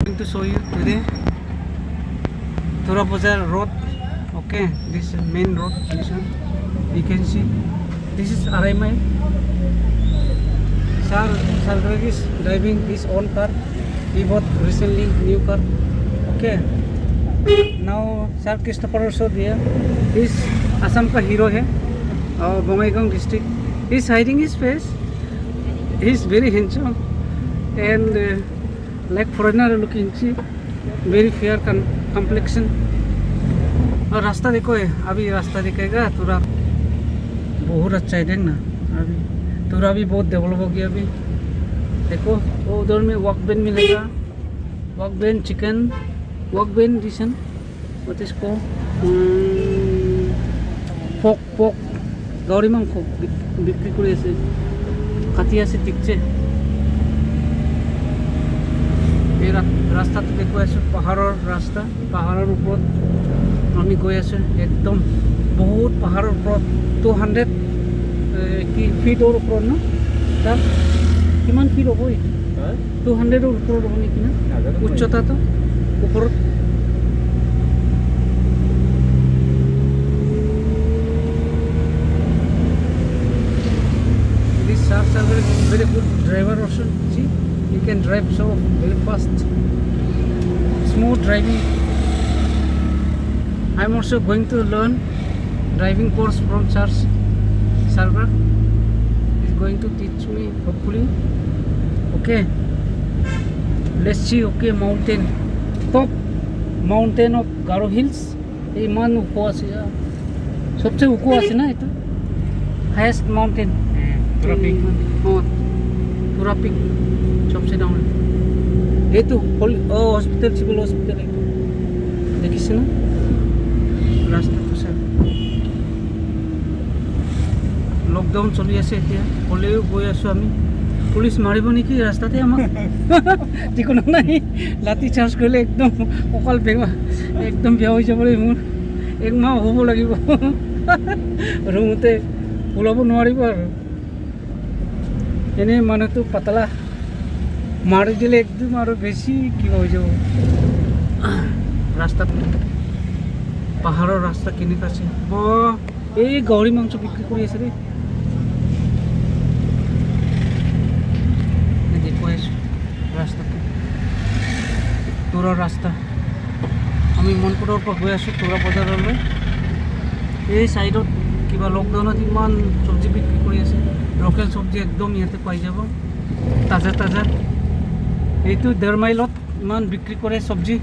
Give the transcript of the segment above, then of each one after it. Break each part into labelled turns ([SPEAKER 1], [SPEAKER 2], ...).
[SPEAKER 1] To show you today Tura Bazar road. Okay, this is main road. This one you can see. This is RMI. Sir Greg is driving his own car. He bought recently new car. Okay. Now Sir Christopher also there. He's Assam ka hero hai. Bongaigaon district. He's hiding his face. He's very handsome and like foreigner looking. See, very fair complexion. और रास्ता देखो है, अभी रास्ता दिखेगा तुरा बहुत अच्छा है। देखना अभी तुरा भी बहुत डेवलप हो गया। अभी देखो वो उधर में वॉक बेन मिलेगा, वॉक बेन चिकन, वॉक बेन डिशन व्हाट इज कॉल्ड পোক গাহৰি মাংস বিক্রি কৰি আছে, কাটি আছে টিকছে। এই ৰাস্তাটো দেখুৱাই আছোঁ, পাহাৰৰ ৰাস্তা, পাহাৰৰ ওপৰত আমি গৈ আছোঁ। একদম বহুত পাহাৰৰ ওপৰত 200 ফিটৰ ওপৰত ন? তাত কিমান ফিট হ'ব? 200ৰ ওপৰত হ'ব নেকি না উচ্চতাটো ওপৰত? These sharks are very good driver also. See, you can drive so very fast, smooth driving. I'm also going to learn driving course from Charles Sarver. He's going to teach me hopefully. Okay, let's see. Okay, mountain, top mountain of Garo Hills. এই মান উপ আছে, সবচেয়ে উপ আছে না এটা, highest mountain তুরা pick. তুরা pick সবচেয়ে ডাউন। এই তো হসপিটাল, সিভিল হসপিটাল দেখিস না রাস্তা তো স্যার। লকডাউন চলি আছে এতিয়া, হ'লেও গৈ আছোঁ আমি। পুলিচ মাৰিব নেকি ৰাস্তাতে আমাক ঠিকনা নাই। লাঠি চাৰ্জ কৰিলে একদম অকল একদম বেয়া হৈ যাব। মোৰ একমাহ হ'ব লাগিব ৰুমতে, ওলাব নোৱাৰিব আৰু। এনেই মানুহটো পাতলা, মাৰি দিলে একদম আৰু বেছি কিবা হৈ যাব। ৰাস্তাত পাহাৰৰ ৰাস্তা কেনেকুৱা আছে। এই গাহৰি মাংস বিক্ৰী কৰি আছে দেই। দেখুৱাই আছোঁ ৰাস্তাটো, তুৰাৰ ৰাস্তা। আমি মনপুৰৰ পৰা গৈ আছোঁ তুৰা বজাৰলৈ। এই চাইডত কিবা লকডাউনত ইমান চব্জি বিক্ৰী কৰি আছে, লোকেল চব্জি একদম ইয়াতে পাই যাব, তাজা তাজা। এইটো 1.5 মাইলত ইমান বিক্ৰী কৰে চব্জি।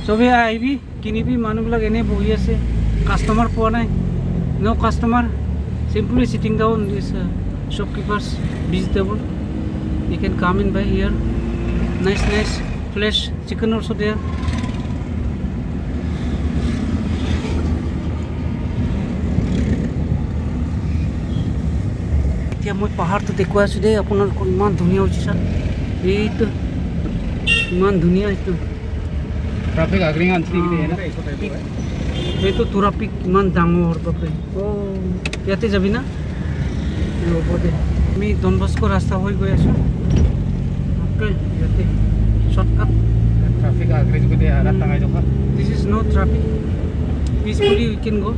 [SPEAKER 1] চবেই আহিবি কিনিবি। মানুহবিলাক এনেই বহি আছে, কাষ্টমাৰ পোৱা নাই। No customer, simply sitting down this shopkeepers vegetable. You can come in by here. Nice fresh chicken also there. এতিয়া মই পাহাৰটো দেখুৱাই আছোঁ দেই আপোনালোকক। ইমান ধুনীয়া হৈছে ছাৰ, এইটো ইমান ধুনীয়া। এইটো ট্ৰাফিক আগ্ৰিং আনছি এইটো তুৰা পিক ইমান ডাঙৰ বাপৰে। ইয়াতে যাবি না? হ'ব দে, আমি ডন বস্কো ৰাস্তা হৈ গৈ আছোঁ। অ'কে, ইয়াতে শ্বৰ্টকাট। ট্ৰাফিক আগ্ৰি যদি দিছ is no traffic, peacefully we can go.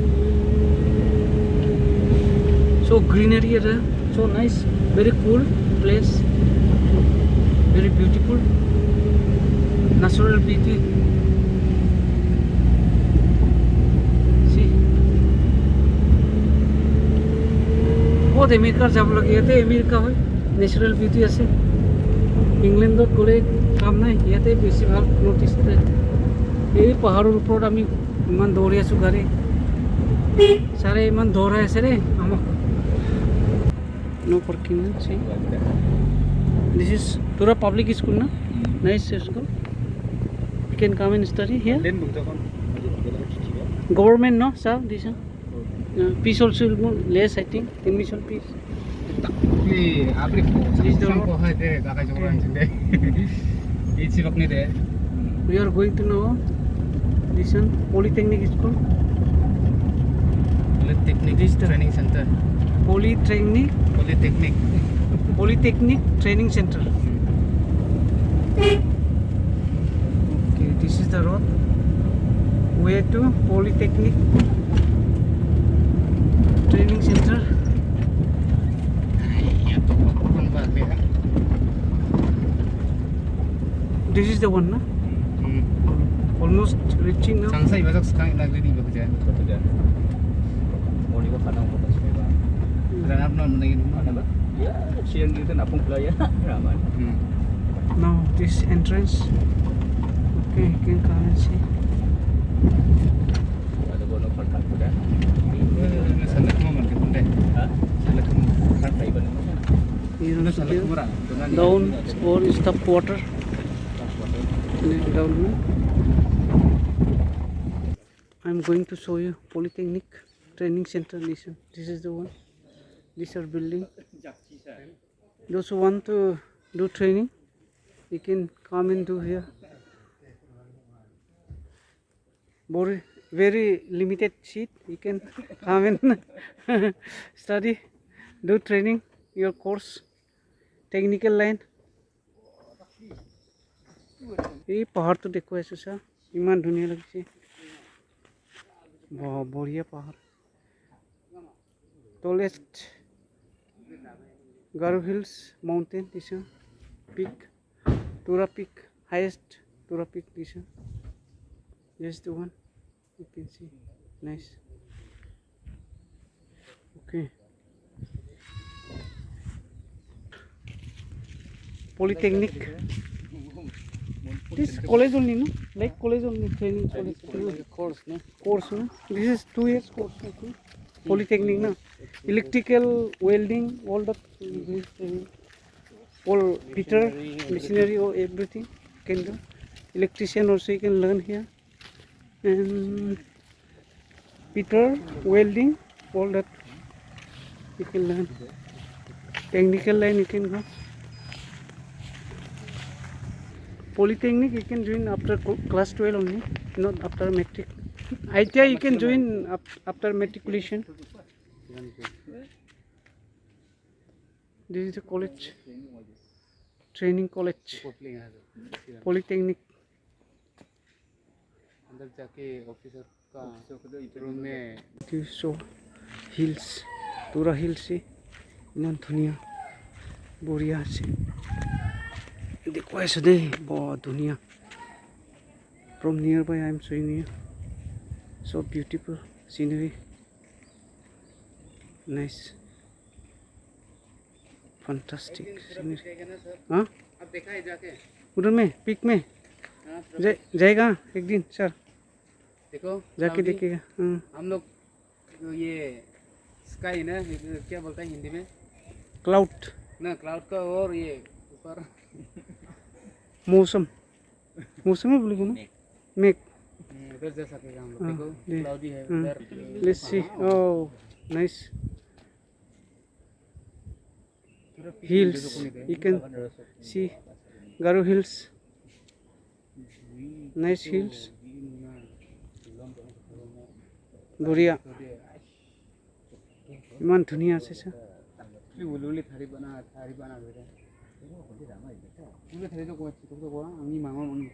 [SPEAKER 1] So greenery area, so nice, very cool place, very beautiful, natural beauty. See, বহুত আমেৰিকাৰ যাব লাগে। ইয়াতে আমেৰিকা হয়, নেচাৰেল বিউটি আছে। ইংলেণ্ডত গ'লে কাম নাই, ইয়াতে বেছি ভাল নৰ্থ ইষ্ট। এই পাহাৰৰ ওপৰত আমি ইমান দৌৰি আছোঁ গাড়ী। ছাৰে ইমান দৌৰাই আছে ৰে আমাক। No parking. See, this is Tura Public School, na? Nice school. You can come and study here. Government, no, sir. This one. Fees also less, I think. Admission fees. We are going to know this one, Polytechnic School. Polytechnic Training Center. Polytechnic Training Center. the road way to Polytechnic Training Center. This is the one, no? Almost reaching now.
[SPEAKER 2] 장사 이바적 스카이 나그리 이거 그제.
[SPEAKER 3] betul. Monigo kadang foto semua.
[SPEAKER 2] 그다음 앞는 뭐
[SPEAKER 3] Ada ba? Ya, siang gitu napung pula ya. Ramai.
[SPEAKER 1] Now this entrance. Okay, you can come and see.
[SPEAKER 3] Ada bono perkat sudah.
[SPEAKER 2] 살렉 그만 게 근데.
[SPEAKER 3] Hah?
[SPEAKER 2] 살렉 그만.
[SPEAKER 3] Partai benar.
[SPEAKER 1] Here
[SPEAKER 2] 근데
[SPEAKER 1] also
[SPEAKER 2] 살렉
[SPEAKER 1] there.
[SPEAKER 2] 그만.
[SPEAKER 1] Down or is the water. Down here. I'm going to show you Polytechnic Training Center. Listen, this is the one. These are building. Those who want to do training, you can come and do here. Very limited seat. You can come and study, do training, your course, technical line. ये पहाड़ तो देखो ऐसे सा इमान दुनिया लगी से बहुत बढ़िया पहाड़ tallest Garo Hills mountain this one peak Tura peak highest Tura peak this one yes the one you can see nice okay Polytechnic this college only no like college only training college
[SPEAKER 2] course no.
[SPEAKER 1] course no this is 2 years course I think. Polytechnic no electrical welding all the this training all fitter machinery or everything can do electrician also you can learn here and fitter welding all that you can learn technical line you can go Polytechnic you can join after class 12 only, not after matric. ITI you can join after matriculation. This is the college, training college, Polytechnic.
[SPEAKER 2] अंदर जाके officer का room में
[SPEAKER 1] So hills, Tura hills से इमान दुनिया बढ़िया से देखो ऐसे दे बहुत दुनिया from nearby I am showing you so beautiful scenery nice fantastic scenery हाँ
[SPEAKER 2] अब देखा है जाके
[SPEAKER 1] उधर में पीक में जाएगा एक दिन सर
[SPEAKER 2] देखो
[SPEAKER 1] जाके देखेगा हाँ
[SPEAKER 2] हम लोग ये स्काई ना क्या बोलता है हिंदी में
[SPEAKER 1] क्लाउड
[SPEAKER 2] ना क्लाउड का और ये ऊपर
[SPEAKER 1] मौसम मौसम में बोलेगा ना मेघ
[SPEAKER 2] उधर जा सकेगा हम लोग
[SPEAKER 1] हाँ,
[SPEAKER 2] देखो
[SPEAKER 1] दे-
[SPEAKER 2] क्लाउडी है
[SPEAKER 1] हाँ,
[SPEAKER 2] उधर
[SPEAKER 1] let's see oh nice hills you can see Garo hills nice hills बढ़िया इमान दुनिया से सर
[SPEAKER 2] उलुली थारी बना दे रहे हैं उलुली थारी तो कोई चीज़ तो कोई आंगी मांगो मांगी